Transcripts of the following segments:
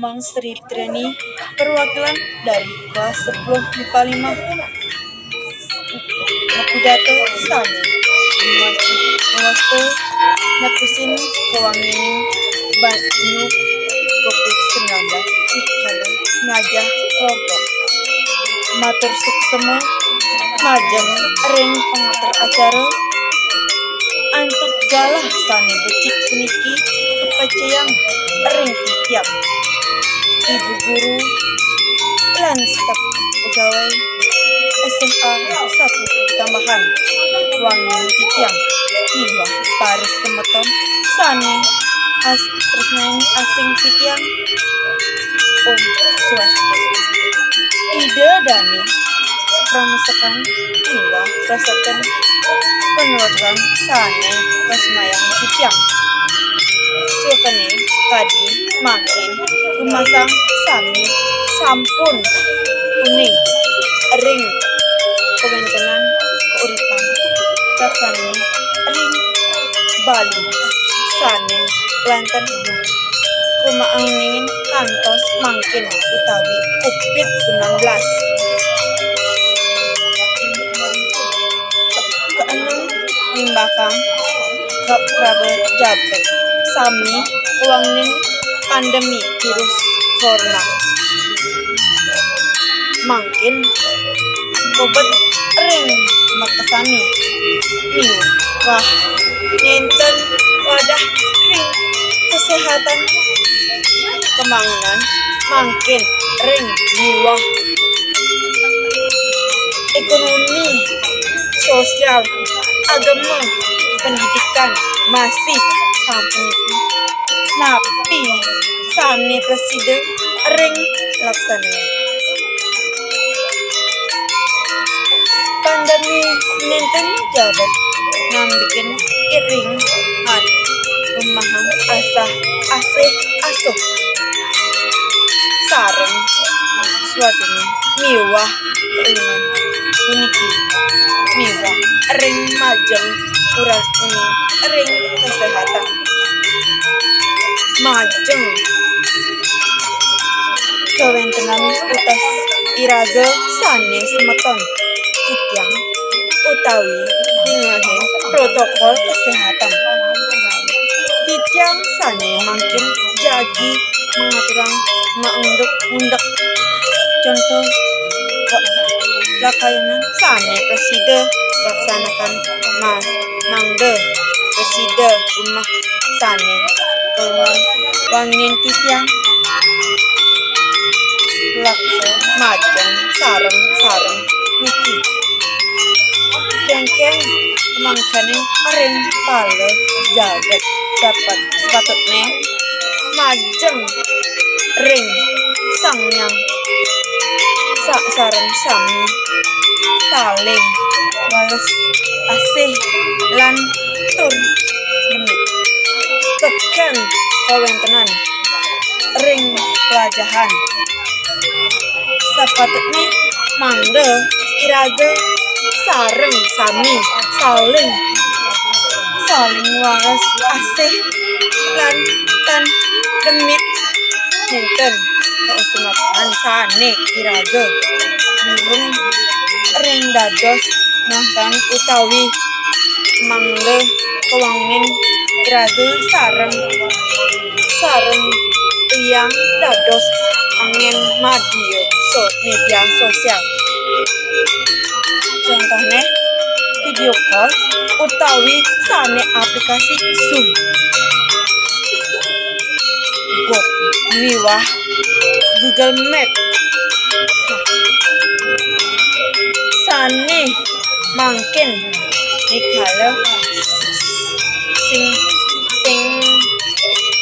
Mamang Sri Fitriani, perwakilan dari kelas 10 MIPA 5, Napidato Sani, Mawastu, Napusin, Kewangining, Banyu, COVID-19, Ikalo, Ngajah, Kelompok, Matur Suksema, Majeng, Ring pengatur acara, Antuk galah sani becik puniki, Kepacayang, Ring titiap, Ibu guru, lan staf pegawai SMA 1 tambahan, Wangin titiang, Miwa, Paris Semeton, Sani, Tresnaini asing titiang, Om Swastiastu. Ide Dani, Pramusakan, Miwa, Prasakan, Penelusuran, Sani, Kasmayang titiang. Sukani, Kadi, Makin, Rumasang, Sami, Sampun, Kuning, Ring, Kewentenan, Keuripan, Taksani, Ring, Bali, Sani, Kelantan, Kumaangingin, Kantos, Mangkin, utawi COVID-19. Keenam, Nimbakang, Prabe Jabet, Sami, Kuangnin, pandemi virus corona. Mangkin, Bobot, Ring, Makasami, Miu, Wah, Nenten, Wadah, Ring, Kesehatan, Pembangunan, Mangkin, Ring, Miwah, Ekonomi, Sosial, Agama, Pendidikan, masih sampun napi Sani Presiden Ring laksananya. Pandemi nenten jabat nambikin iring anu rumahan asah asih asuh sareng suatunya miwah keunan uniki miwah ring majeng kurang ini ring kesehatan majeng kewentenan utas iraga Sani Semeton titiang utawi ningahin protokol kesehatan titiang Sani mangkin jagi mengaturang maundek contoh lakayanan Sani Presiden laksanakan mangde Presiden rumah Sani keluar wangin titiang laksa majeng sareng niki kengkeng mangkane ring pale jagat dapat sepatutnya majeng ring sangyang sareng sami saling wales asih lan tur demi tekan kawentenan ring pelajahan sepatutnya mangde iraga sareng sami saling waras asih lan tan demit nenten keusumatan Sani iraga burung ring dados nahkan utawi mangde kewanginin iraga sareng tiang dados angin media sosial contohnya video call utawi Sani aplikasi Zoom miwah Google Map Sani mangkin nikala sing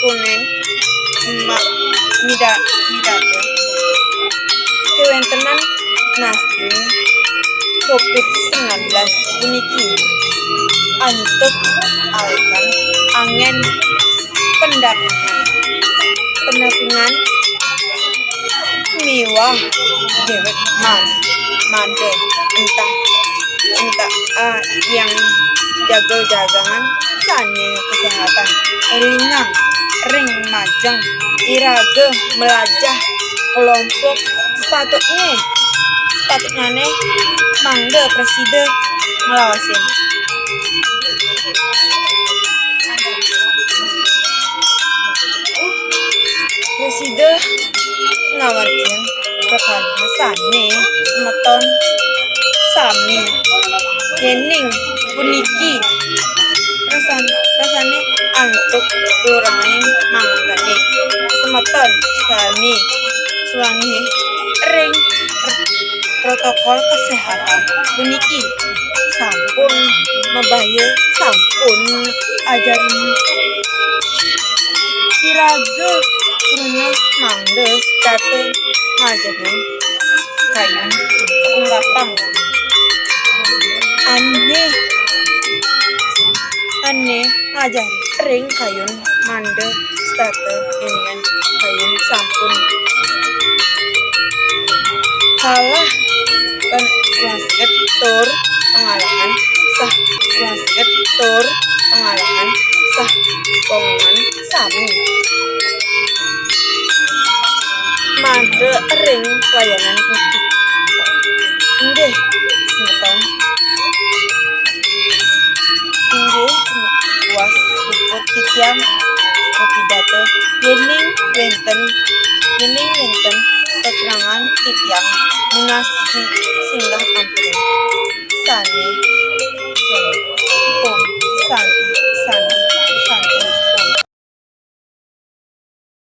kuning midato kewentenan nasdem COVID-19 puniki antuk alkan angin pendampingan miwah dewek mande entah yang jaga-jagangan Sani kesehatan elingan ring majeng irage melajah kelompok sepatutnya nih mangde presiden ngelawasin presiden ngawatin bekalinya sane semeton sami yening puniki rasane antuk luraning manggane semeton sami suwangi ring protokol kesehatan puniki sampun mebaya sampun ajaran irage kuruna mangdes kate ngajarin kayun ungkapang aneh ngajar ring kayun mande state inian kayun sampun kalah kan basket tur pengalahan sah pongan sami mande ring pelayanan publik nggih semeton puas puput titiang pidato yening wenten keterangan titiang munasi singgah ampun sane